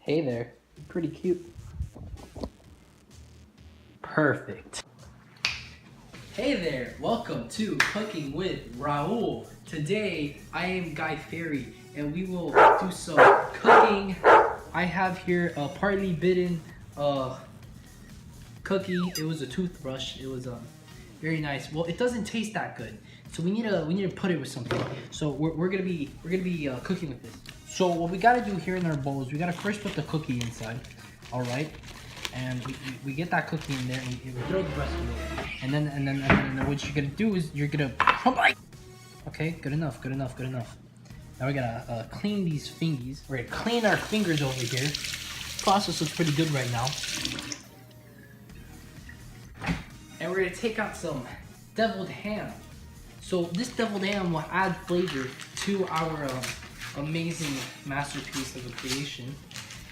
Hey there. Pretty cute. Perfect. Hey there. Welcome to Cooking with Raul. Today I am Guy Fieri and we will do some cooking. I have here a partly bitten cookie. It was a toothbrush. It was very nice. Well, it doesn't taste that good, so we need to put it with something. So we're gonna be cooking with this. So what we gotta do here in our bowl is we gotta first put the cookie inside. All right, and we get that cookie in there and we throw the rest of it. And then what you're gonna do is you're gonna okay, good enough. Now we're gonna clean these fingies. We're gonna clean our fingers over here. Process looks pretty good right now. And we're gonna take out some deviled ham. So this deviled ham will add flavor to our amazing masterpiece of a creation.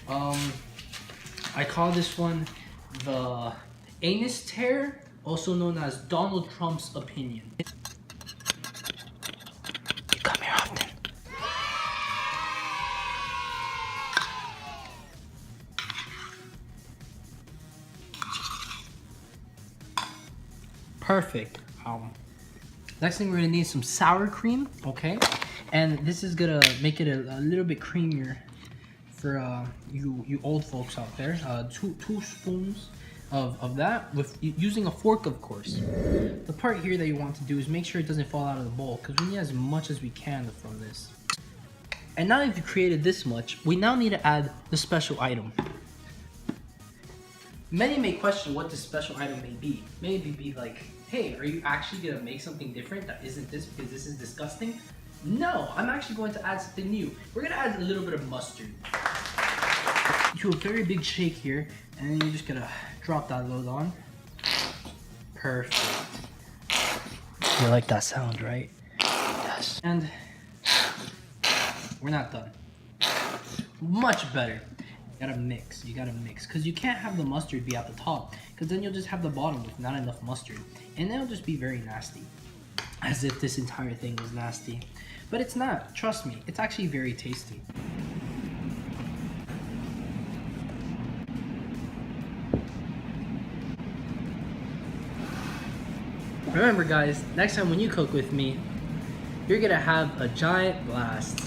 I call this one the anus tear, also known as Donald Trump's opinion. You come here often. Perfect. Next thing we're gonna need some sour cream, okay? And this is gonna make it a little bit creamier for you old folks out there. Two spoons of that with using a fork, of course. The part here that you want to do is make sure it doesn't fall out of the bowl because we need as much as we can from this. And now that you've created this much, we now need to add the special item. Many may question what this special item may be. Maybe be like, hey, are you actually gonna make something different that isn't this because this is disgusting? No, I'm actually going to add something new. We're gonna add a little bit of mustard. Do a very big shake here, and then you're just gonna drop that load on. Perfect. You like that sound, right? Yes. And we're not done. Much better. You gotta mix, because you can't have the mustard be at the top, because then you'll just have the bottom with not enough mustard, and then it'll just be very nasty. As if this entire thing was nasty. But it's not, trust me, it's actually very tasty. Remember guys, next time when you cook with me, you're gonna have a giant blast.